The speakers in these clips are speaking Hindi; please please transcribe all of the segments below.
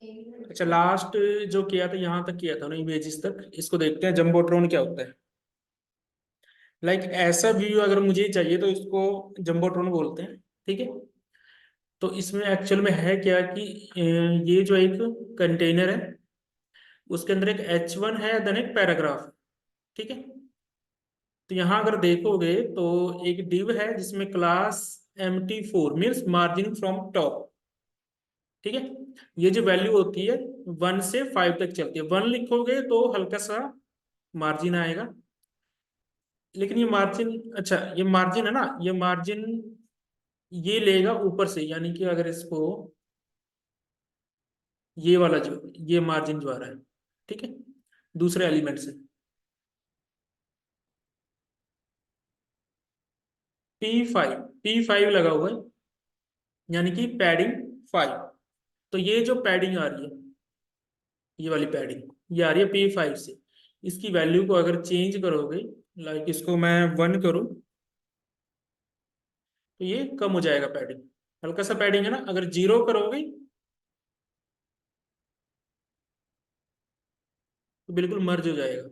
अच्छा, लास्ट जो किया था यहाँ तक किया था ना, इमेजेस तक, इसको देखते हैं जम्बोट्रॉन क्या होता है। लाइक ऐसा व्यू अगर मुझे चाहिए तो इसको जम्बोट्रॉन बोलते हैं। ठीक है। तो इसमें एक्चुअल में है क्या कि ये जो एक कंटेनर है, उसके अंदर एक H1 है, देन एक पैराग्राफ है। ठीक है। तो यहाँ अगर देखोगे तो एक डिव है जिसमें class MT4 means margin from top. ठीक है। ये जो वैल्यू होती है 1 से 5 तक चलती है। 1 लिखोगे तो हल्का सा मार्जिन आएगा, लेकिन ये मार्जिन, अच्छा ये मार्जिन है ना, ये मार्जिन ये लेगा ऊपर से, यानी कि अगर इसको ये वाला जो ये मार्जिन जो आ रहा है, ठीक है, दूसरे एलिमेंट से, P5 लगा हुआ है, यानी कि पैडिंग 5। तो ये जो पैडिंग आ रही है, ये वाली पैडिंग, ये आ रही है P5 से। इसकी वैल्यू को अगर चेंज करोगे, लाइक इसको मैं 1 करूं, तो ये कम हो जाएगा पैडिंग। हल्का सा पैडिंग है ना, अगर 0 करोगे तो बिल्कुल मर्ज हो जाएगा।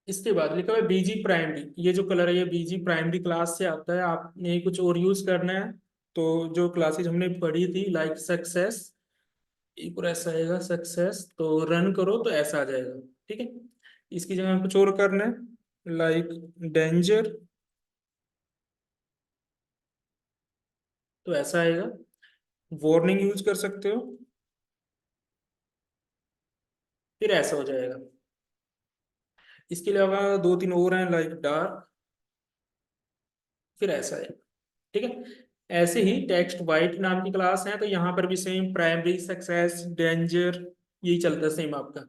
इसके बाद लिखा हुआ है बीजी प्राइमरी। ये जो कलर है ये बीजी प्राइमरी क्लास से आता है, आपने कुछ और यूज करना है तो जो क्लासेज हमने पढ़ी थी, लाइक सक्सेस, एक और ऐसा आएगा सक्सेस, तो रन करो तो ऐसा आ जाएगा। ठीक है। इसकी जगह कुछ और करना है, लाइक डेंजर, तो ऐसा आएगा। वार्निंग यूज कर सकते हो, फिर ऐसा हो जाएगा। इसके अलावा दो तीन और हैं, लाइक डार्क, फिर ऐसा है। ठीक है। ऐसे ही टेक्स्ट वाइट नाम की क्लास है, तो यहाँ पर भी सेम प्राइमरी सक्सेस डेंजर, यही चलता है सेम आपका।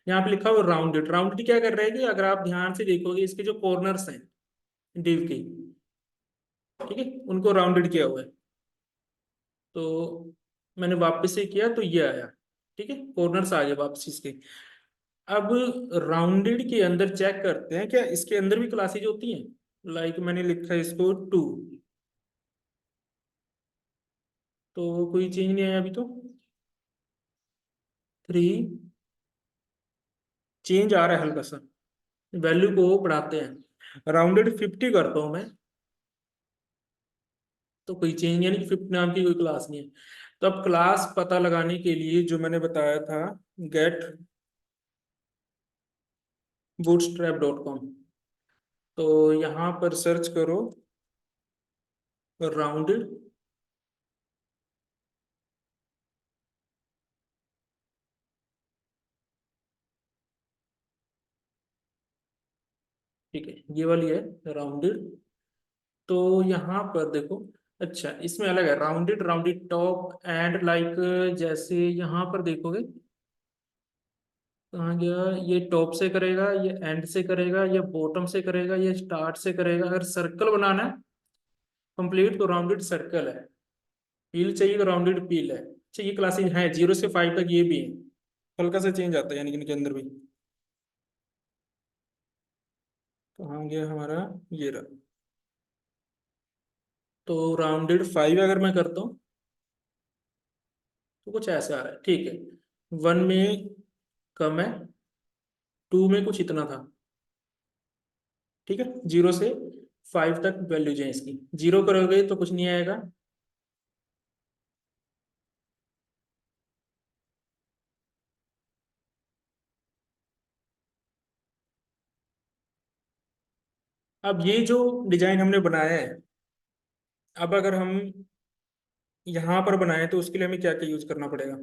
यहाँ पे लिखा हुआ राउंडेड। राउंडेड क्या कर रहा है कि अगर आप ध्यान से देखोगे इसके जो कॉर्नर्स हैं डिव के, ठीक है, उनको राउंडेड किया हुआ है। तो मैंने वापस से किया तो ये आया। ठीक है, कॉर्नर्स आ गए वापस इसके। अब राउंडेड के अंदर चेक करते हैं क्या इसके अंदर भी क्लासेज होती हैं। लाइक मैंने लिखा है इसको 2, तो कोई चेंज नहीं आया अभी तो। 3, चेंज आ रहा है हल्का सा, वैल्यू को बढ़ाते हैं। राउंडेड 50 करता हूं मैं, तो कोई चेंज, यानी कि 50 नाम की कोई क्लास नहीं है। तो अब क्लास पता लगाने के लिए जो मैंने बताया था, गेट bootstrap.com, तो यहाँ पर सर्च करो राउंडेड। ठीक है, ये वाली है राउंडेड। तो यहाँ पर देखो, अच्छा इसमें अलग है, rounded, rounded top and like, जैसे यहाँ पर देखोगे, कहाँ गया, ये टॉप से करेगा, ये एंड से करेगा, ये बॉटम से करेगा, ये स्टार्ट से करेगा। अगर सर्कल बनाना है कंप्लीट तो राउंडेड सर्कल है। पील चाहिए तो राउंडेड पील है। अच्छा, ये क्लासेज हैं 0 से 5 तक, ये भी है। हल्का सा चेंज आता है यानी कि इनके अंदर भी। कहाँ गया हमारा, ये रहा। तो राउंडेड 5 अगर मैं करता हूँ तो कुछ ऐसे आ रहा है। ठीक है, 1 में कम है, 2 में कुछ इतना था। ठीक है, 0 से 5 तक वैल्यूज है इसकी। 0 करोगे तो कुछ नहीं आएगा। अब ये जो डिजाइन हमने बनाया है, अब अगर हम यहाँ पर बनाए तो उसके लिए हमें क्या क्या यूज करना पड़ेगा।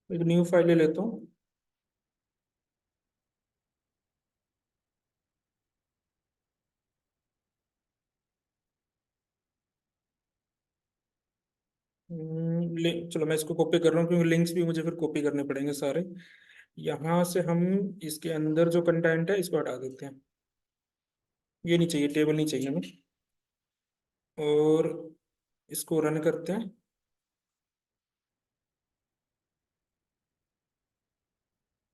एक न्यू फाइल ले लेता हूँ। चलो मैं इसको कॉपी कर रहा हूँ, क्योंकि लिंक्स भी मुझे फिर कॉपी करने पड़ेंगे सारे। यहाँ से हम इसके अंदर जो कंटेंट है इसको हटा देते हैं। ये नहीं चाहिए, टेबल नहीं चाहिए हमें। और इसको रन करते हैं।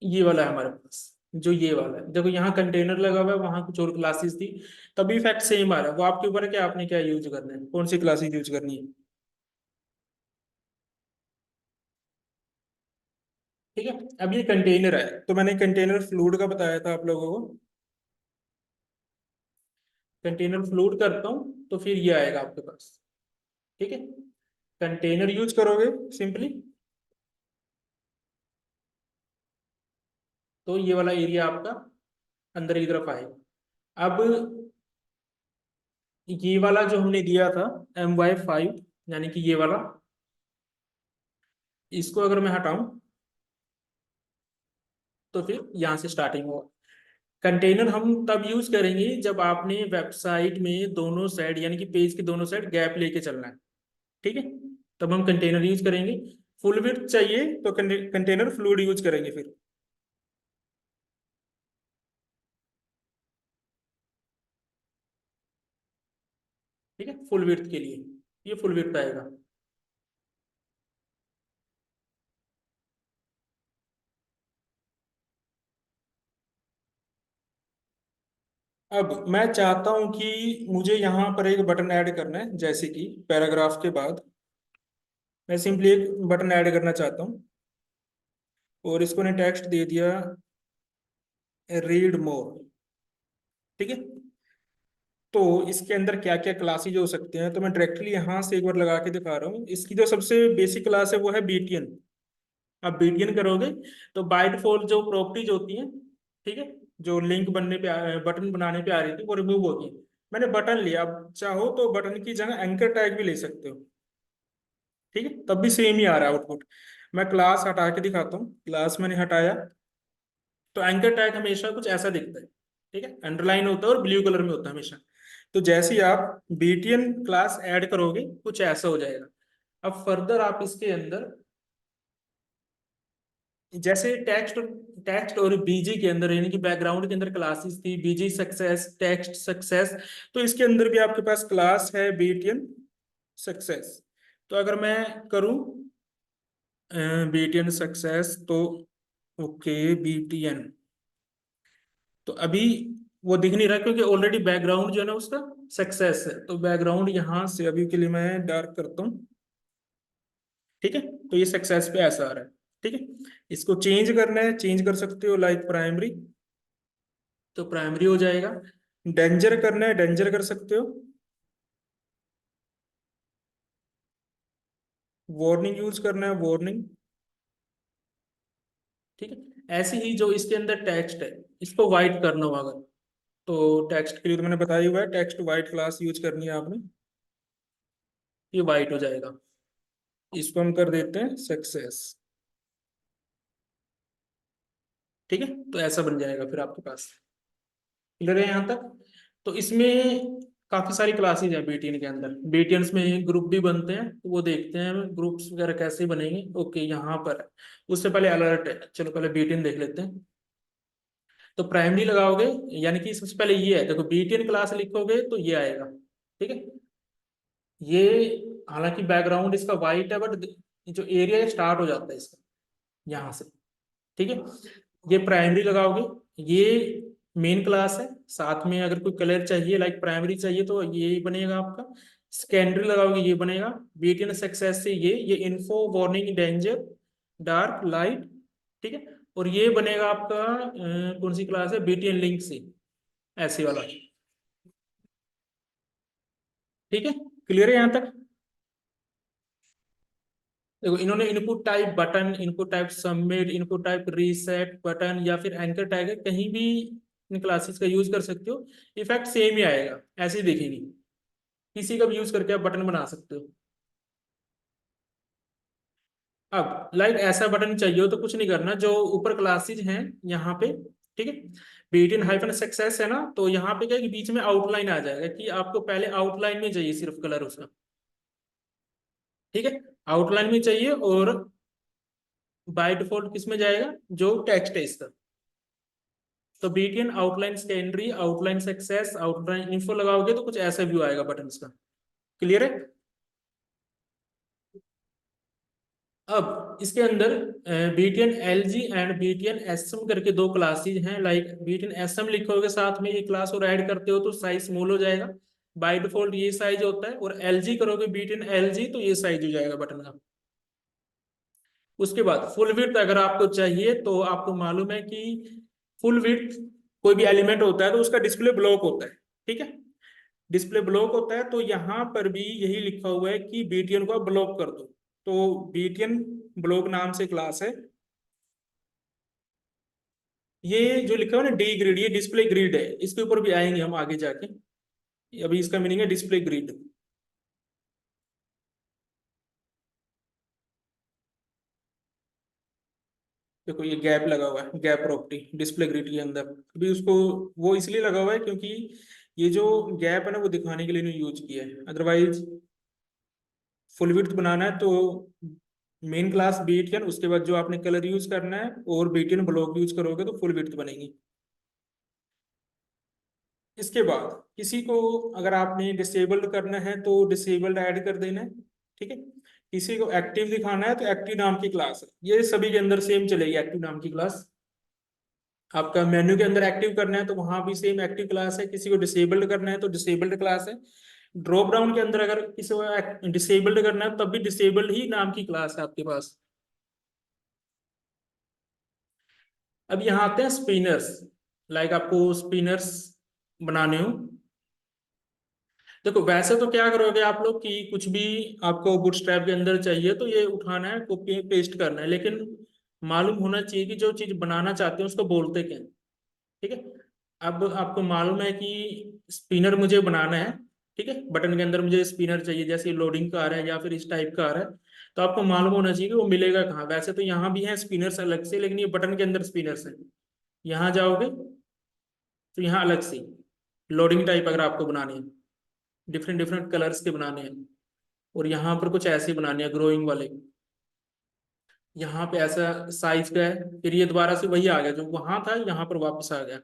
ये वाला है हमारे पास, जो ये वाला है, देखो यहाँ कंटेनर लगा हुआ है, वहां कुछ और क्लासेस थी, तभी इफेक्ट सेम आ रहा है। वो आपके ऊपर है कि आपने क्या यूज करना है, कौन सी क्लासेस यूज करनी है। ठीक है, अब ये कंटेनर है, तो मैंने कंटेनर फ्लूइड का बताया था आप लोगों को। कंटेनर फ्लूइड करता हूँ तो फिर ये आएगा आपके पास। ठीक है, कंटेनर यूज करोगे सिंपली, तो ये वाला एरिया आपका अंदर की तरफ आएगा। अब ये वाला जो हमने दिया था MY5, यानी कि ये वाला, इसको अगर मैं हटाऊं तो फिर यहाँ से स्टार्टिंग होगा। कंटेनर हम तब यूज करेंगे जब आपने वेबसाइट में दोनों साइड, यानी कि पेज के दोनों साइड गैप लेके चलना है। ठीक है, तब हम कंटेनर यूज करेंगे। फुल विड्थ चाहिए तो कंटेनर फ्लूइड यूज करेंगे फिर। ठीक है, फुल विड्थ के लिए ये फुल विड्थ आएगा। अब मैं चाहता हूं कि मुझे यहाँ पर एक बटन ऐड करना है, जैसे कि पैराग्राफ के बाद मैं सिंपली एक बटन ऐड करना चाहता हूँ, और इसको ने टेक्स्ट दे दिया रीड मोर। ठीक है, तो इसके अंदर क्या क्या क्लासेज हो सकते हैं, तो मैं डायरेक्टली यहाँ से एक बार लगा के दिखा रहा हूँ। इसकी जो सबसे बेसिक क्लास है वो है बीटीएन। आप बीटीएन करोगे तो बाय डिफॉल्ट जो प्रॉपर्टीज होती हैं, ठीक है, जो लिंक बनने पे बटन बनाने पे आ रही थी वो रिमूव होगी। मैंने बटन लिया, अब चाहो तो बटन की जगह एंकर टैग भी ले सकते हो। ठीक है, तब भी सेम ही आ रहा है आउटपुट। मैं क्लास हटा के दिखाता हूँ, क्लास मैंने हटाया तो एंकर टैग हमेशा कुछ ऐसा दिखता है। ठीक है, अंडरलाइन होता है और ब्लू कलर में होता है हमेशा। तो जैसे ही आप बीटीएन क्लास ऐड करोगे कुछ ऐसा हो जाएगा। अब फर्दर आप इसके अंदर जैसे टेक्स्ट टेक्स्ट और बीजी के अंदर, यानी कि बैकग्राउंड के अंदर क्लासेस थी बीजी सक्सेस, टेक्स्ट सक्सेस, तो इसके अंदर भी आपके पास क्लास है बीटीएन सक्सेस। तो अगर मैं करूं बीटीएन सक्सेस तो ओके, बीटीएन, तो अभी वो दिख नहीं रहा क्योंकि ऑलरेडी बैकग्राउंड जो है ना उसका सक्सेस है। तो बैकग्राउंड यहां से अभी के लिए मैं डार्क करता हूँ। ठीक है, तो ये सक्सेस पे ऐसा आ रहा है। ठीक है, इसको चेंज करना है, चेंज कर सकते हो लाइक प्राइमरी, तो प्राइमरी हो जाएगा। डेंजर करना है, डेंजर कर सकते हो। वार्निंग यूज करना है, वार्निंग। ठीक है, ऐसे ही जो इसके अंदर टेक्स्ट है इसको वाइट करना होगा अगर, तो टेक्स्ट के लिए तो मैंने बताया हुआ है, टेक्स्ट वाइट क्लास यूज करनी है आपने, ये वाइट हो जाएगा। इसको हम कर देते हैं सक्सेस। ठीक है, तो ऐसा बन जाएगा फिर आपके पास। क्लियर है यहाँ तक। तो इसमें काफी सारी क्लासेज हैं बीटीएन के अंदर। बीटीएन में ग्रुप भी बनते हैं, तो वो देखते हैं ग्रुप्स वगैरह कैसे बनेंगे। ओके, यहाँ पर है। उससे पहले अलर्ट है, चलो पहले बीटीएन देख लेते हैं। तो प्राइमरी लगाओगे, यानी कि सबसे पहले ये है, देखो बीटीएन क्लास लिखोगे तो ये आएगा। ठीक है, ये हालांकि बैकग्राउंड इसका वाइट है, बट जो एरिया स्टार्ट हो जाता है इसका यहाँ से। ठीक है, ये प्राइमरी लगाओगे, ये मेन क्लास है। साथ में अगर कोई कलर चाहिए लाइक प्राइमरी चाहिए तो ये बनेगा आपका। सेकेंडरी लगाओगे ये बनेगा। बीटीएन सक्सेस से ये info warning danger dark light. ठीक है, और ये बनेगा आपका कौन सी क्लास है, बीटीएन लिंक से, ऐसे वाला। ठीक है, क्लियर है यहाँ तक। देखो इन्होंने input type button, input type submit, input type reset button या फिर एंकर टैग है, कहीं भी इन क्लासेस का यूज कर सकते हो। इफेक्ट सेम ही आएगा, ऐसे ही दिखेगी। किसी का भी यूज करके आप बटन बना सकते हो। अब लाइक ऐसा बटन चाहिए हो तो कुछ नहीं करना, जो ऊपर क्लासेज हैं यहाँ पे, ठीक है, बीटीएन हाइफन सक्सेस है ना, तो यहाँ पे क्या है कि बीच में आउटलाइन आ जाएगा कि आपको पहले आउटलाइन में चाहिए सिर्फ कलर उसका। ठीक है, आउटलाइन में चाहिए, और बाय डिफॉल्ट किस में जाएगा, जो टेक्स्ट है इसका। तो BTN outline secondary outline success outline info लगाओगे तो कुछ ऐसा व्यू आएगा बटन का। क्लियर है? अब इसके अंदर BTN L G and BTN S M करके दो क्लासेज हैं। लाइक बीटीएन एस एम लिखोगे साथ में ये क्लास और ऐड करते हो तो साइज स्मॉल हो जाएगा, बाय डिफॉल्ट ये साइज होता है। और एल जी करोगे बीटीएन एल जी तो ये साइज हो जाएगा बटन का। उसके बाद फुल विड्थ अगर आपको चाहिए तो आपको मालूम है कि फुल विड्थ कोई भी एलिमेंट होता है तो उसका डिस्प्ले ब्लॉक होता है, ठीक है। डिस्प्ले ब्लॉक होता है तो यहाँ पर भी यही लिखा हुआ है कि बीटीएन को ब्लॉक कर दो। तो बीटीएन ब्लॉक नाम से क्लास है। ये जो लिखा हुआ है ना डी ग्रिड, ये डिस्प्ले ग्रिड है, इसके ऊपर भी आएंगे हम आगे जाके। अभी इसका मीनिंग है डिस्प्ले ग्रिड। देखो ये गैप लगा हुआ है, गैप प्रॉपर्टी डिस्प्ले ग्रिड के अंदर। अभी उसको वो इसलिए लगा हुआ है क्योंकि ये जो गैप है ना वो दिखाने के लिए नहीं यूज किया है। अदरवाइज फुल विड्थ बनाना है तो मेन क्लास बीटीएन, उसके बाद जो आपने कलर यूज करना है और बीटीएन ब्लॉक यूज करोगे तो फुल विड्थ बनेगी। इसके बाद किसी को अगर आपने डिसेबल्ड करना है तो डिसेबल्ड ऐड कर देना है, ठीक है। किसी को एक्टिव दिखाना है तो एक्टिव नाम की क्लास है, ये सभी के अंदर सेम चलेगी एक्टिव नाम की क्लास। आपका मेन्यू के अंदर एक्टिव करना है तो वहां भी सेम एक्टिव क्लास है, किसी को डिसेबल्ड करना है तो डिसेबल्ड क्लास है। ड्रॉप डाउन के अंदर अगर किसी को डिसेबल्ड करना है तब भी डिसेबल्ड ही नाम की क्लास है आपके पास। अब यहाँ आते हैं स्पिनर्स। लाइक आपको स्पिनर्स बनाने हो, देखो वैसे तो क्या करोगे आप लोग कि कुछ भी आपको बूटस्ट्रैप के अंदर चाहिए तो ये उठाना है, कॉपी पेस्ट करना है, लेकिन मालूम होना चाहिए कि जो चीज बनाना चाहते हैं उसको बोलते क्या हैं, ठीक है। अब आपको मालूम है कि स्पिनर मुझे बनाना है, ठीक है। बटन के अंदर मुझे स्पिनर चाहिए, जैसे लोडिंग का आ रहा है या फिर इस टाइप का आ रहा है। तो आपको मालूम होना चाहिए कि वो मिलेगा कहाँ। वैसे तो यहाँ भी है स्पिनर्स अलग से, लेकिन ये बटन के अंदर स्पिनर्स है। यहाँ जाओगे तो यहाँ अलग से लोडिंग टाइप अगर आपको बनानी है, डिफरेंट डिफरेंट कलर्स के बनाने हैं, और यहाँ पर कुछ ऐसे बनाने हैं ग्रोइंग वाले। यहाँ पे ऐसा साइज का है, फिर ये दोबारा से वही आ गया जो वहां था, यहाँ पर वापस आ गया।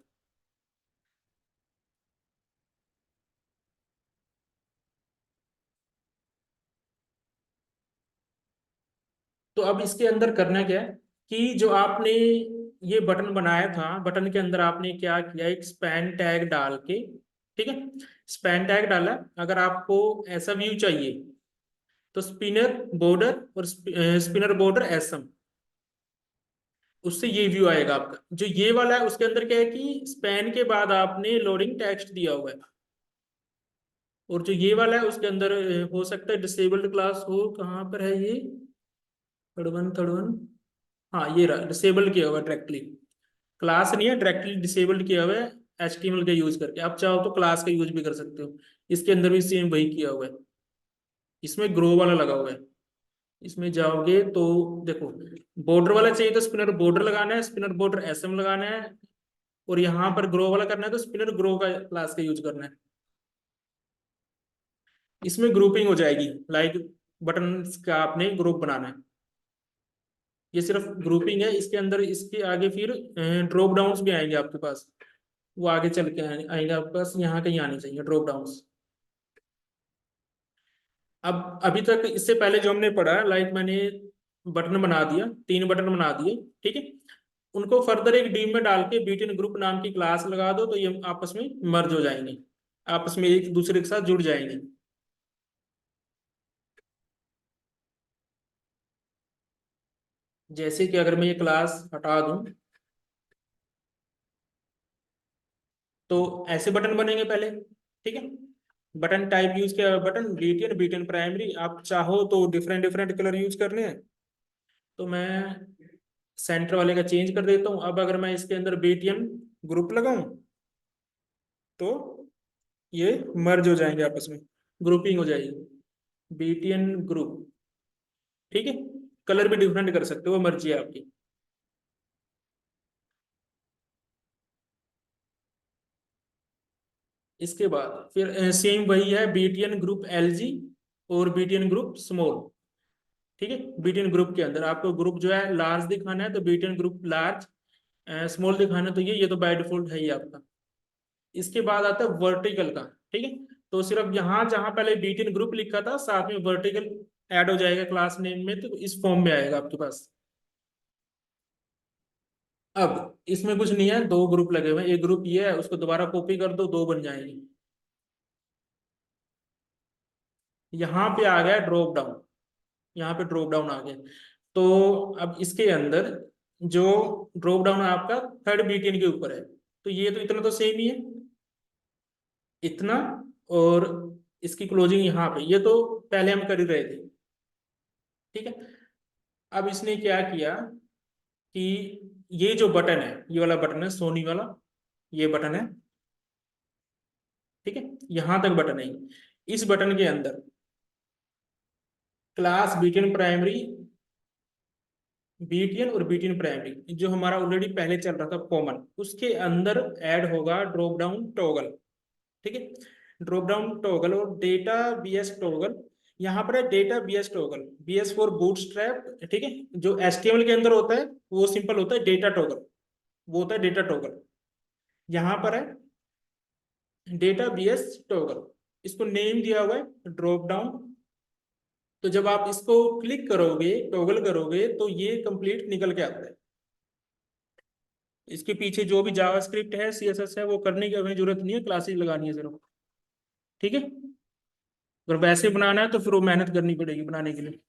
तो अब इसके अंदर करना क्या है कि जो आपने ये बटन बनाया था, बटन के अंदर आपने क्या किया, एक स्पैन टैग डाल के, ठीक है। स्पैन टैग डाला। अगर आपको ऐसा व्यू चाहिए तो स्पिनर बॉर्डर और स्पिनर बॉर्डर एसएम, उससे ये व्यू आएगा आपका। जो ये वाला है उसके अंदर क्या है कि स्पैन के बाद आपने लोडिंग टेक्स्ट दिया हुआ है। और जो ये वाला है उसके अंदर हो सकता है डिसेबल्ड क्लास हो, कहाँ पर है ये, थर्ड वन, हाँ ये रहा, डिसेबल्ड किया हुआ डायरेक्टली। क्लास नहीं है, डायरेक्टली डिसेबल्ड किया हुआ है एचटीएमएल का यूज करके। आप चाहो तो क्लास का यूज भी कर सकते हो। इसके अंदर भी सेम वही किया हुआ है, इसमें ग्रो वाला लगा हुआ है। इसमें जाओगे तो देखो, बॉर्डर वाला चाहिए तो स्पिनर बॉर्डर लगाना है, स्पिनर बॉर्डर एसएम लगाना है। और यहाँ पर ग्रो वाला करना है तो स्पिनर ग्रो का क्लास का यूज करना है। इसमें ग्रुपिंग हो जाएगी, लाइक बटन का आपने ग्रुप बनाना है। ये सिर्फ ग्रुपिंग है, इसके अंदर इसके आगे फिर ड्रॉप डाउन्स भी आएंगे आपके पास। वो आगे चल के आएंगे आपके पास, यहाँ कहीं आने चाहिए ड्रॉप डाउन्स। अब अभी तक इससे पहले जो हमने पढ़ा, लाइक मैंने बटन बना दिया, 3 बटन बना दिए, ठीक है। उनको फर्दर एक डी में डाल के बीटिन ग्रुप नाम की क्लास लगा दो तो ये आपस में मर्ज हो जाएंगे, आपस में एक दूसरे के साथ जुड़ जाएंगे। जैसे कि अगर मैं ये क्लास हटा दूं तो ऐसे बटन बनेंगे पहले, ठीक है। बटन टाइप यूज किया, बटन बीटीएन, बीटीएन प्राइमरी। आप चाहो तो डिफरेंट डिफरेंट कलर यूज करने हैं तो मैं सेंटर वाले का चेंज कर देता हूँ। अब अगर मैं इसके अंदर बीटीएन ग्रुप लगाऊं तो ये मर्ज हो जाएंगे आपस में, ग्रुपिंग हो जाएगी बीटीएन ग्रुप, ठीक है। कलर भी डिफरेंट कर सकते हो, वो मर्जी है आपकी। इसके बाद फिर सेम वही है, बीटीएन ग्रुप एलजी और बीटीएन ग्रुप स्मॉल, ठीक है। बीटीएन ग्रुप के अंदर आपको ग्रुप जो है लार्ज दिखाना है तो बीटीएन ग्रुप लार्ज, स्मॉल दिखाना है तो ये तो बाय डिफॉल्ट है ही आपका। इसके बाद आता है वर्टिकल का, ठीक है। तो सिर्फ यहाँ जहाँ पहले बीटीएन ग्रुप लिखा था साथ में वर्टिकल ऐड हो जाएगा क्लास नेम में, तो इस फॉर्म में आएगा आपके पास। अब इसमें कुछ नहीं है, दो ग्रुप लगे हुए हैं, एक ग्रुप ये है, उसको दोबारा कॉपी कर दो, दो बन जाएंगे। यहाँ पे आ गया ड्रॉप डाउन, यहाँ पे ड्रॉप डाउन आ गया। तो अब इसके अंदर जो ड्रॉप डाउन है आपका थर्ड बीटीएन के ऊपर है, तो ये तो इतना तो सेम ही है, इतना, और इसकी क्लोजिंग यहाँ पे, ये तो पहले हम कर ही रहे थे। ठीक है, अब इसने क्या किया कि ये जो बटन है, ये वाला बटन है सोनी वाला, ये बटन है, ठीक है, यहां तक बटन है। इस बटन के अंदर क्लास बीटीएन प्राइमरी, बीटीएन और बीटीएन प्राइमरी जो हमारा ऑलरेडी पहले चल रहा था कॉमन, उसके अंदर ऐड होगा ड्रॉप डाउन टॉगल। ठीक है, ड्रॉप डाउन टॉगल और डेटा बीएस टॉगल। यहाँ पर है data BS toggle, BS for Bootstrap. ठीक है, जो एचटीएमएल के अंदर होता है वो सिंपल होता है डेटा टॉगल, वो होता है डेटा टॉगल। यहाँ पर है डेटा बीएस टॉगल, इसको नेम दिया हुआ है ड्रॉप डाउन। तो जब आप इसको क्लिक करोगे, टॉगल करोगे, तो ये कंप्लीट निकल के आता है। इसके पीछे जो भी जावास्क्रिप्ट है, सीएसएस है, वो करने की हमें जरूरत नहीं है, क्लासेस लगानी है सिर्फ। ठीक है, अगर वैसे बनाना है तो फिर वो मेहनत करनी पड़ेगी बनाने के लिए।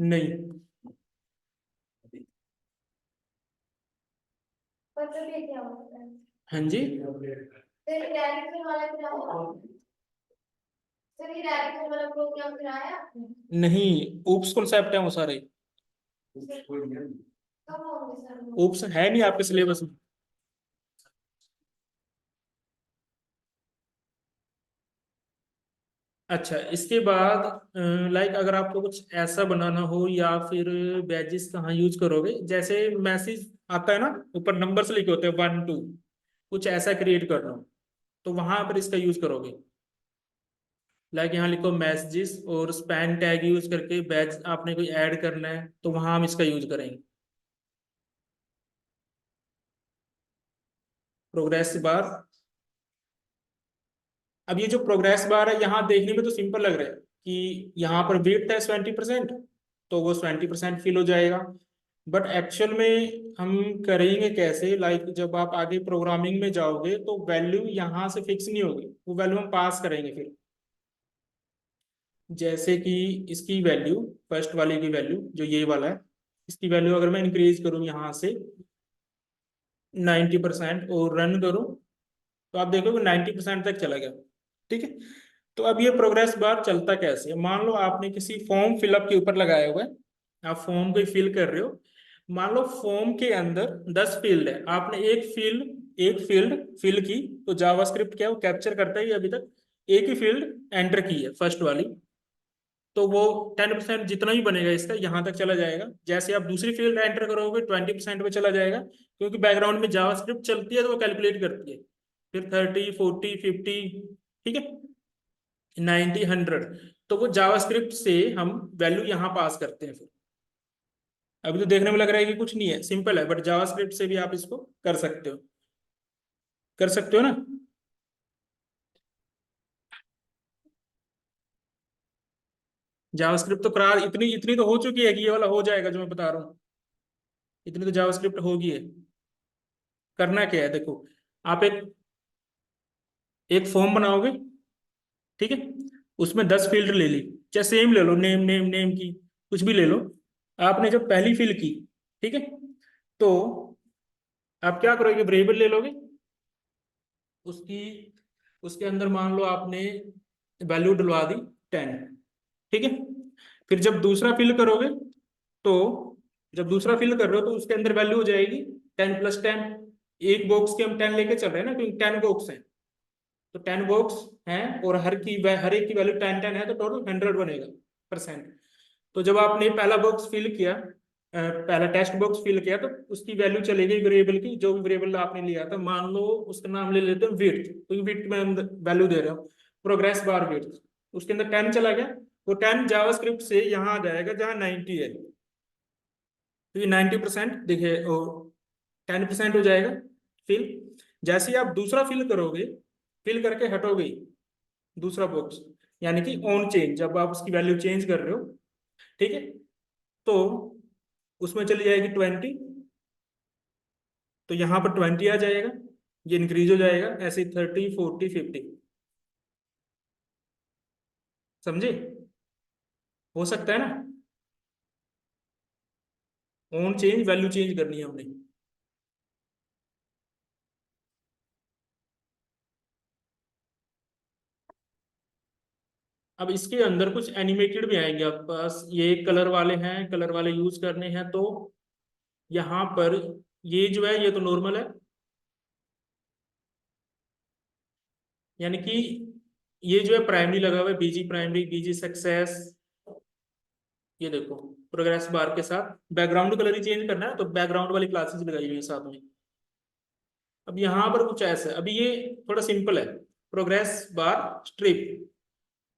नहीं, हाँ जी, नहीं, ऊप्स कॉन्सेप्ट है वो सारे, ऊप्स है नहीं आपके सिलेबस में। अच्छा, इसके बाद लाइक अगर आपको कुछ ऐसा बनाना हो, या फिर बैजेस कहाँ यूज करोगे, जैसे मैसेज आता है ना, ऊपर नंबर से लिखे होते हैं 1 2, कुछ ऐसा क्रिएट करना हो, तो वहां पर इसका यूज करोगे। लाइक यहाँ लिखो मैसेजेस और स्पैन टैग यूज करके बैच आपने कोई ऐड करना है, तो वहां हम इसका यूज करेंगे। प्रोग्रेस बार, अब ये जो प्रोग्रेस बार है, यहाँ देखने में तो सिंपल लग रहा है कि यहाँ पर वेट है 20%, तो वो 20% फिल हो जाएगा। बट एक्चुअल में हम करेंगे कैसे, लाइक जब आप आगे प्रोग्रामिंग में जाओगे तो वैल्यू यहाँ से फिक्स नहीं होगी, वो वैल्यू हम पास करेंगे फिर। जैसे कि इसकी वैल्यू, फर्स्ट वाले की वैल्यू जो ये वाला है, इसकी वैल्यू अगर मैं इंक्रीज करूँ यहाँ से 90% और रन करूँ, तो आप देखोगे 90% तक चला गया। ठीक है, तो अब ये प्रोग्रेस बार चलता कैसे है, मान लो आपने किसी फॉर्म फिलअप के ऊपर लगाया हुआ है, आप फॉर्म को फिल कर रहे हो। मान लो फॉर्म के अंदर 10 फील्ड है, आपने एक फील्ड फिल की, तो जावास्क्रिप्ट क्या है, वो कैप्चर करता है कि अभी तक एक ही फील्ड एंटर की है, फर्स्ट वाली, तो वो 10% जितना भी बनेगा इसका यहाँ तक चला जाएगा। जैसे आप दूसरी फील्ड एंटर करोगे 20% पे चला जाएगा, क्योंकि बैकग्राउंड में जावास्क्रिप्ट चलती है तो वो कैलकुलेट करती है। फिर 30 40 50, ठीक है, 90 100, तो वो जावास्क्रिप्ट से हम वैल्यू यहाँ पास करते हैं फिर। अभी तो देखने में लग रहा है कि कुछ नहीं है, सिंपल है, बट जावास्क्रिप्ट से भी आप इसको कर सकते हो, कर सकते हो ना। जावास्क्रिप्ट तो करा, इतनी इतनी तो हो चुकी है कि ये वाला हो जाएगा जो मैं बता रहा हूँ, इतनी तो जावास्क्रिप्ट होगी है। करना क्या है, देखो, आप एक फॉर्म बनाओगे, ठीक है, उसमें 10 फील्ड ले ली, चाहे सेम ले लो, नेम नेम नेम की कुछ भी ले लो। आपने जब पहली फिल की, ठीक है, तो आप क्या करोगे, वेरिएबल ले लोगे, उसकी उसके अंदर मान लो आपने वैल्यू डलवा दी 10, ठीक है। फिर जब दूसरा फिल करोगे, तो जब दूसरा फिल कर रहे हो तो उसके अंदर वैल्यू हो जाएगी 10 + 10। एक बॉक्स के हम 10 लेके चल रहे हैं ना, क्योंकि 10 बॉक्स हैं, तो 10 बॉक्स हैं, और हर एक की वैल्यू 10 10 है, तो टोटल 100 बनेगा परसेंट। तो जब आपने पहला बॉक्स फिल किया, पहला टेक्स्ट बॉक्स फिल किया, तो उसकी वैल्यू चलेगी वेरिएबल की, जो भी वेरिएबल आपने लिया था, मान लो उसका नाम ले लेते हैं विड्थ, क्योंकि विड्थ में वैल्यू दे रहा हूँ, प्रोग्रेस बार विड्थ, उसके अंदर 10 चला गया, वो 10 जावास्क्रिप्ट से यहाँ आ जाएगा जहाँ 90 है, तो ये 90% देखिए, 10% हो जाएगा, फिल। जैसे ही आप दूसरा फिल करोगे, फिल करके हटोगे दूसरा बॉक्स, यानी कि ऑन चेंज, जब आप उसकी वैल्यू चेंज कर रहे हो, ठीक है, तो उसमें चली जाएगी 20, तो यहाँ पर 20 आ जाएगा, ये इंक्रीज हो जाएगा, ऐसे 30 40 50। समझे? हो सकता है ना? ऑन चेंज वैल्यू चेंज करनी है हमने। अब इसके अंदर कुछ एनिमेटेड भी आएंगे आपके पास, ये कलर वाले हैं, कलर वाले यूज करने हैं, तो यहाँ पर ये जो है ये तो नॉर्मल है, यानी कि ये जो है प्राइमरी लगा हुआ है, बीजी प्राइमरी, बीजी सक्सेस। ये देखो, प्रोग्रेस बार के साथ बैकग्राउंड कलर ही चेंज करना है, तो बैकग्राउंड वाली क्लासेस लगाई हुई है साथ में। अब यहाँ पर कुछ ऐसा है, अभी ये थोड़ा सिंपल है, प्रोग्रेस बार स्ट्रिप,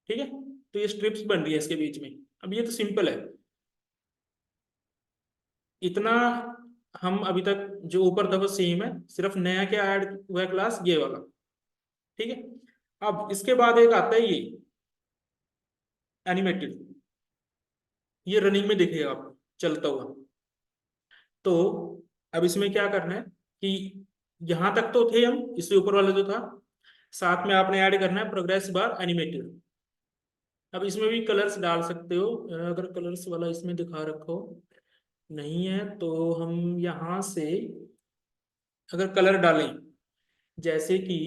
ठीक है, तो ये स्ट्रिप्स बन रही है इसके बीच में। अब ये तो सिंपल है, इतना हम अभी तक जो ऊपर था वो सेम है, सिर्फ नया क्या ऐड हुआ है क्लास, ये वाला, ठीक है। अब इसके बाद एक आता है ये एनिमेटेड, ये रनिंग में दिखेगा आपको चलता हुआ। तो अब इसमें क्या करना है कि यहां तक तो थे हम, इससे ऊपर वाला जो था, साथ में आपने ऐड करना है प्रोग्रेस बार एनिमेटेड। अब इसमें भी कलर्स डाल सकते हो, अगर कलर्स वाला इसमें दिखा रखो नहीं है तो हम यहाँ से अगर कलर डालें, जैसे कि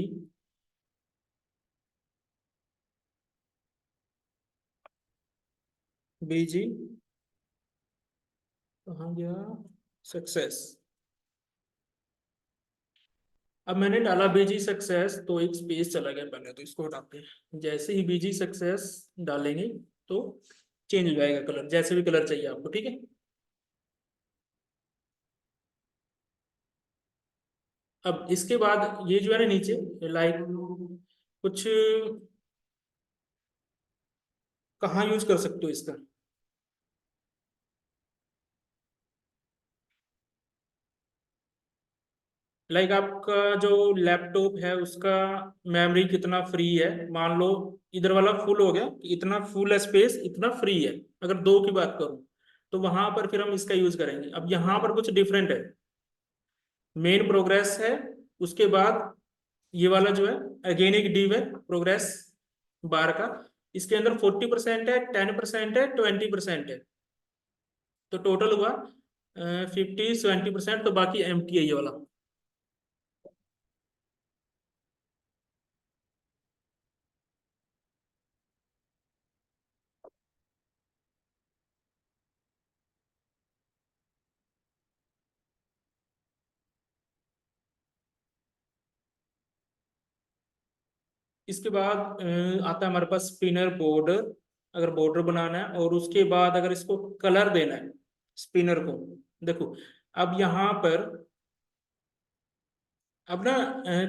बीजी, कहाँ गया, सक्सेस। अब मैंने डाला बीजी सक्सेस तो एक स्पेस चला गया पहले, तो इसको हटाते हैं। जैसे ही बीजी सक्सेस डालेंगे तो चेंज हो जाएगा कलर, जैसे भी कलर चाहिए आपको, ठीक है। अब इसके बाद ये जो है ना नीचे, लाइक कुछ कहाँ यूज कर सकते हो इसका, लाइक आपका जो लैपटॉप है उसका मेमोरी कितना फ्री है, मान लो इधर वाला फुल हो गया, इतना फुल स्पेस इतना फ्री है, अगर दो की बात करूं, तो वहां पर फिर हम इसका यूज करेंगे। अब यहाँ पर कुछ डिफरेंट है, मेन प्रोग्रेस है, उसके बाद ये वाला जो है अगेन एक डिव है प्रोग्रेस बार का, इसके अंदर 40% है, 10% है, 20% है, तो टोटल हुआ 50 70%, तो बाकी एम टी है ये वाला। इसके बाद आता है हमारे पास स्पिनर बॉर्डर, अगर बॉर्डर बनाना है, और उसके बाद अगर इसको कलर देना है स्पिनर को, देखो अब यहाँ पर, अब ना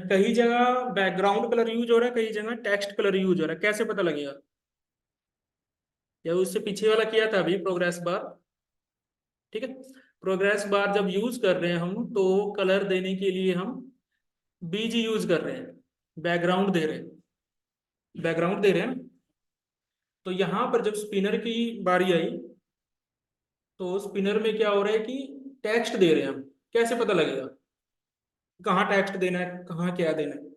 कई जगह बैकग्राउंड कलर यूज हो रहा है, कई जगह टेक्स्ट कलर यूज हो रहा है, कैसे पता लगेगा? या उससे पीछे वाला किया था अभी प्रोग्रेस बार, ठीक है, प्रोग्रेस बार जब यूज कर रहे हैं हम, तो कलर देने के लिए हम बीजी यूज कर रहे हैं, बैकग्राउंड दे रहे हैं, बैकग्राउंड दे रहे हैं ना। तो यहाँ पर जब स्पिनर की बारी आई, तो स्पिनर में क्या हो रहा है कि टेक्स्ट दे रहे हैं हम, कैसे पता लगेगा कहाँ टेक्स्ट देना है, कहाँ क्या देना है?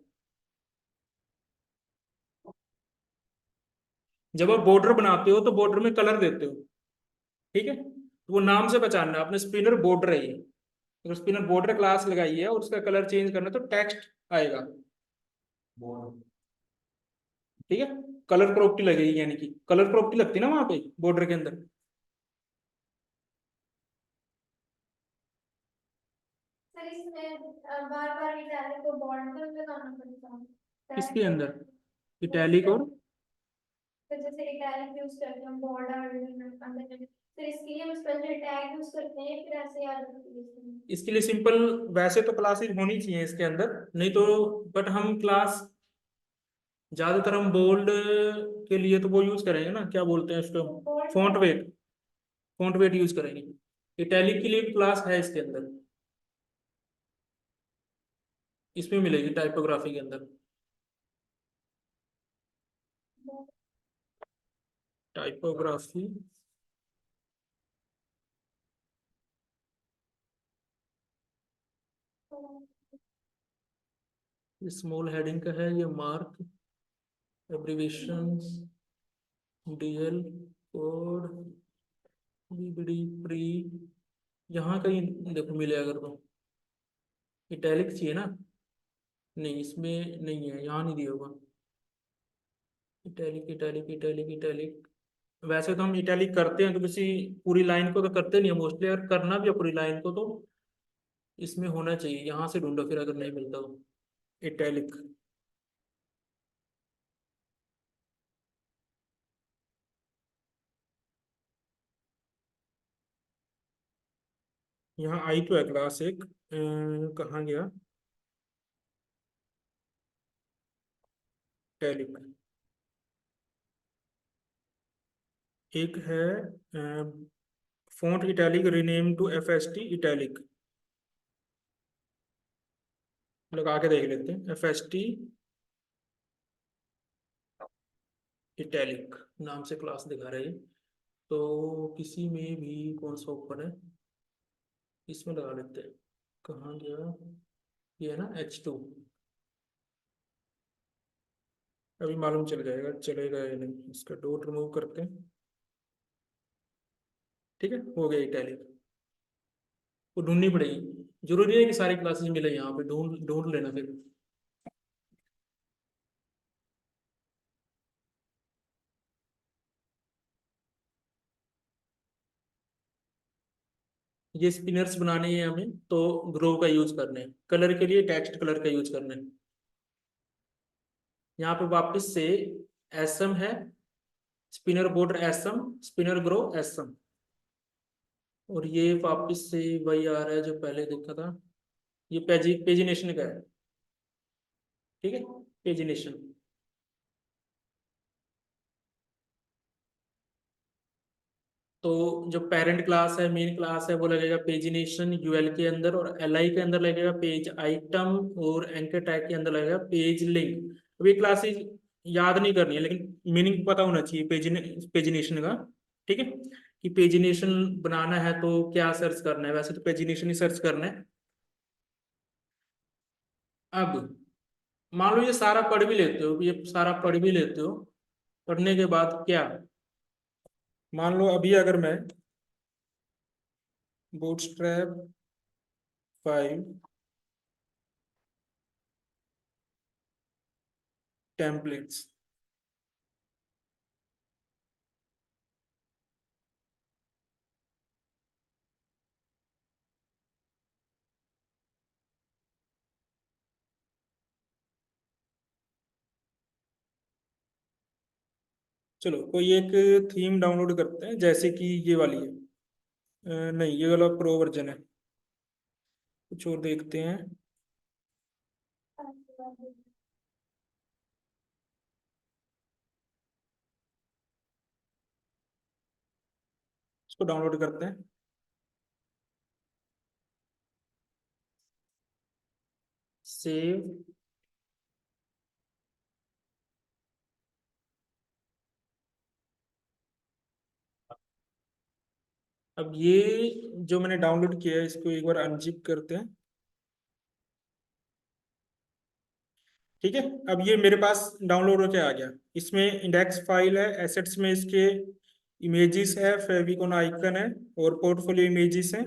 जब आप बॉर्डर बनाते हो तो बॉर्डर में कलर देते हो, ठीक है, तो वो नाम से पहचानना है आपने, स्पिनर बॉर्डर है ये, अगर स्पिनर बॉर्डर क्लास लगाई है और उसका कलर चेंज करना है तो टेक्स्ट आएगा, ठीक है। कलर प्रॉपर्टी लगेगी, यानी कि कलर प्रॉपर्टी लगती है ना वहां पे बॉर्डर के अंदर। सर इसमें बार बार इटैलिक को बॉन्ड तो लगाना पड़ता है, टैग किसके पे अंदर बुक्स इटैलिक पे। और? तो जैसे इटैलिक यूज करते हैं बॉर्ड अंदर में, तो इसके लिए हम स्पेशल टैग यूज करते हैं, फिर ऐसे याद रखते हैं इसमें। इसके लिए सिंपल, वैसे तो क्लासेस होनी चाहिए इसके अंदर, नहीं तो, बट हम क्लास ज्यादातर हम बोल्ड के लिए तो वो यूज करेंगे ना, क्या बोलते हैं उसको, तो बॉन्ड फॉन्ट क्या? वेट, फॉन्ट वेट यूज करेंगे। इटैलिक के लिए क्लास है इसके अंदर। इसमें मिलेगी टाइपोग्राफी के अंदर। टाइपोग्राफी, स्मॉल हेडिंग का है ये, mark, abbreviations, DL, code, BBD, pre, यहाँ कहीं देखो मिले अगर तो। इटैलिक चाहिए ना? नहीं इसमें नहीं है, यहाँ नहीं दिया होगा। इटैलिक इटैलिक इटैलिक इटैलिक, वैसे तो हम इटैलिक करते हैं तो किसी पूरी लाइन को तो करते नहीं है मोस्टली, अगर करना भी है पूरी लाइन को तो इसमें होना चाहिए। यहाँ से ढूंढो फिर अगर नहीं मिलता तो इटैलिक। यहाँ आई तो है क्लास एक, कहाँ गया इटैलिक? एक है font italic rename to FST italic, लगा के देख लेते हैं। एफएसटी इटैलिक नाम से क्लास दिखा रही है, तो किसी में भी कौन सा ओपन है, इसमें लगा लेते हैं। कहाँ गया? ये है ना H2। अभी मालूम चल जाएगा चलेगा या नहीं, इसका डॉट रिमूव करते हैं। ठीक है, हो गया इटैलिक। वो ढूंढनी पड़ेगी, जरूरी है कि सारी क्लासेस मिले यहाँ पे, ढूंढ ढूंढ लेना फिर। ये स्पिनर्स बनाने हैं हमें तो ग्रो का यूज करने हैं, कलर के लिए टेक्स्ट कलर का यूज करना है। यहाँ पे वापस से एसम है, स्पिनर बॉर्डर एसम, स्पिनर ग्रो एसम, और ये वापस से वही आ रहा है जो पहले देखा था। ये पेजिनेशन का है, ठीक है, पेजिनेशन। तो जो पेरेंट क्लास है, मेन क्लास है, वो लगेगा पेजिनेशन यूएल के अंदर, और एलआई के अंदर लगेगा पेज आइटम, और एंकर टैग के अंदर लगेगा पेज लिंक। अब ये क्लासेस याद नहीं करनी है, लेकिन मीनिंग पता होना चाहिए पेजिनेशन का। ठीक है, कि पेजिनेशन बनाना है तो क्या सर्च करना है, वैसे तो पेजिनेशन ही सर्च करना है। अब मान लो ये सारा पढ़ भी लेते हो, ये सारा पढ़ भी लेते हो, पढ़ने के बाद क्या, मान लो अभी अगर मैं बूटस्ट्रैप 5 टेम्पलेट्स, चलो कोई एक थीम डाउनलोड करते हैं, जैसे कि ये वाली है। नहीं ये वाला प्रो वर्जन है, कुछ और देखते हैं। इसको डाउनलोड करते हैं, सेव। अब ये जो मैंने डाउनलोड किया है इसको एक बार अनजिप करते हैं। ठीक है, अब ये मेरे पास डाउनलोड होके आ गया। इसमें इंडेक्स फाइल है, एसेट्स में इसके इमेजेस है, फेविकोन आइकन है, और पोर्टफोलियो इमेजेस है।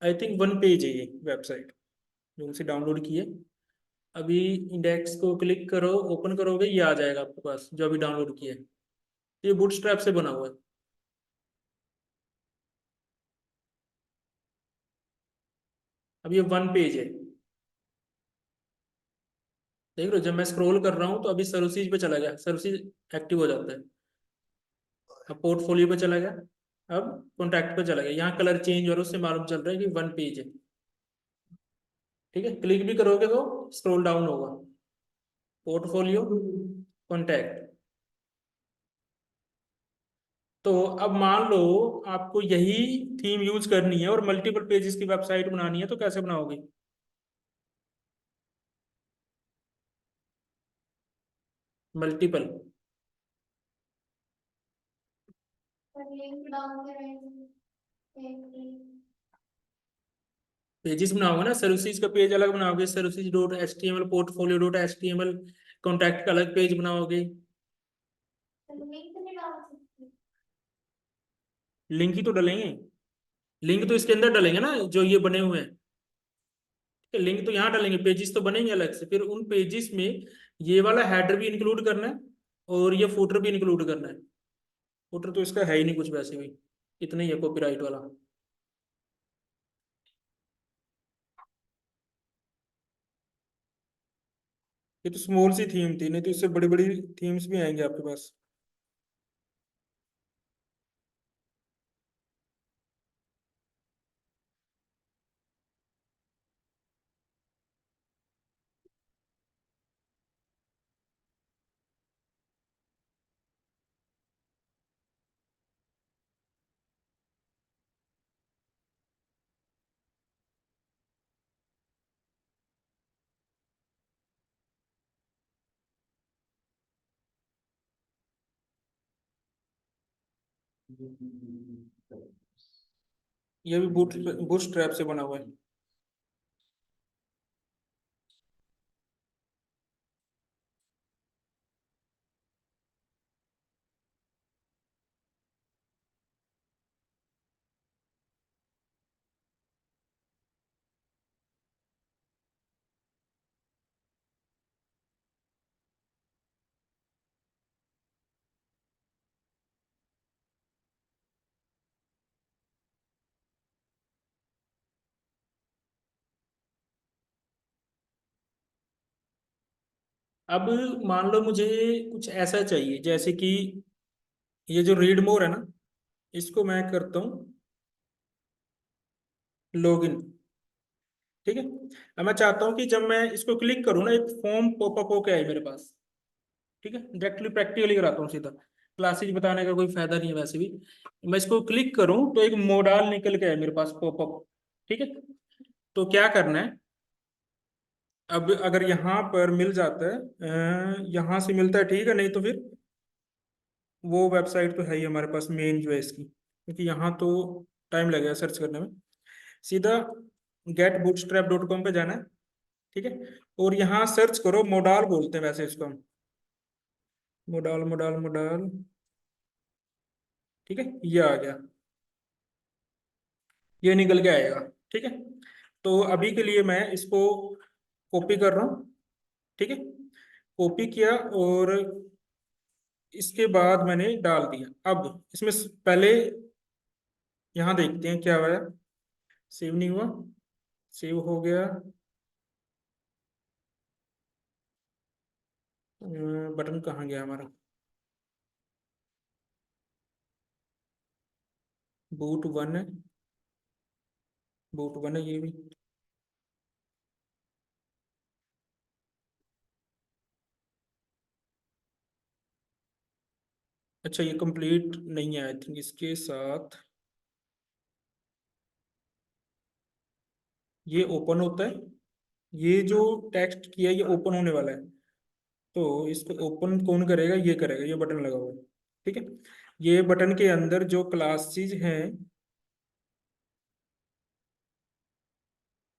आई थिंक वन पेज है ये वेबसाइट जो उनसे डाउनलोड की है। अभी इंडेक्स को क्लिक करो, ओपन करोगे, ये आ जाएगा आपके पास जो अभी डाउनलोड किया है। ये बूटस्ट्रैप से बना हुआ है। अब ये वन पेज है, देख लो जब मैं स्क्रॉल कर रहा हूँ तो अभी सर्विसेज पे चला गया, सर्विसेज एक्टिव हो जाता है। अब पोर्टफोलियो पे चला गया, अब कॉन्टैक्ट पे चला गया, यहाँ कलर चेंज हो रहा है, उससे मालूम चल रहा है कि वन पेज है। ठीक है, क्लिक भी करोगे तो स्क्रॉल डाउन होगा, पोर्टफोलियो, कॉन्टैक्ट। तो अब मान लो आपको यही थीम यूज करनी है और मल्टीपल पेजेस की वेबसाइट बनानी है, तो कैसे बनाओगे? मल्टीपल। लिंक डाउन करेंगे एक पेजेस बनाओगे ना, सर्विसेज का पेज अलग बनाओगे, services dot H T M L, portfolio dot H T M L, contact का अलग पेज बनाओगे। लिंक नहीं डाल सकते। लिंक ही तो डलेंगे, लिंक तो इसके अंदर डलेंगे ना जो ये बने हुए हैं। लिंक तो यहाँ डालेंगे, पेजेस तो बनेंगे अलग से, फिर उन पेजेस में ये वाला हेडर भी इंक्लूड करना है और ये फुटर भी इंक्लूड करना है। फुटर तो इसका है ही नहीं कुछ वैसे भी, इतना ही है कॉपीराइट वाला। ये तो स्मॉल सी थीम थी, नहीं तो इससे बड़ी बड़ी थीम्स भी आएंगे आपके पास। ये भी बूटस्ट्रैप से बना हुआ है। अब मान लो मुझे कुछ ऐसा चाहिए जैसे कि ये जो रीड मोर है ना, इसको मैं करता हूँ लॉगिन। ठीक है। अब मैं चाहता हूँ कि जब मैं इसको क्लिक करूँ ना, एक फॉर्म पॉपअप होके आए मेरे पास। ठीक है, डायरेक्टली प्रैक्टिकली कराता हूँ सीधा, क्लासेज बताने का कोई फायदा नहीं है वैसे भी। मैं इसको क्लिक करूँ तो एक मोडाल निकल के आए मेरे पास पॉपअप। ठीक है। तो क्या करना है, अब अगर यहाँ पर मिल जाता है, यहाँ से मिलता है ठीक है, नहीं तो फिर वो वेबसाइट तो है ही हमारे पास मेन जो है इसकी, क्योंकि यहाँ तो टाइम लगेगा सर्च करने में। सीधा getbootstrap.com पे जाना है। ठीक है। और यहाँ सर्च करो, मोडाल बोलते हैं वैसे इसको हम, मोडाल मोडाल मोडाल। ठीक है, ये आ गया, ये निकल के आएगा। ठीक है। तो अभी के लिए मैं इसको कॉपी कर रहा हूँ। ठीक है, कॉपी किया और इसके बाद मैंने डाल दिया। अब इसमें पहले यहाँ देखते हैं क्या हुआ है। सेव नहीं हुआ, सेव हो गया। बटन कहाँ गया हमारा, बूट वन है, बूट वन है ये भी। अच्छा, ये कंप्लीट नहीं है आई थिंक इसके साथ। ये ओपन होता है, ये जो टेक्स्ट किया है ये ओपन होने वाला है। तो इसको ओपन कौन करेगा, ये करेगा, ये बटन लगा हुआ है। ठीक है। ये बटन के अंदर जो क्लासेस हैं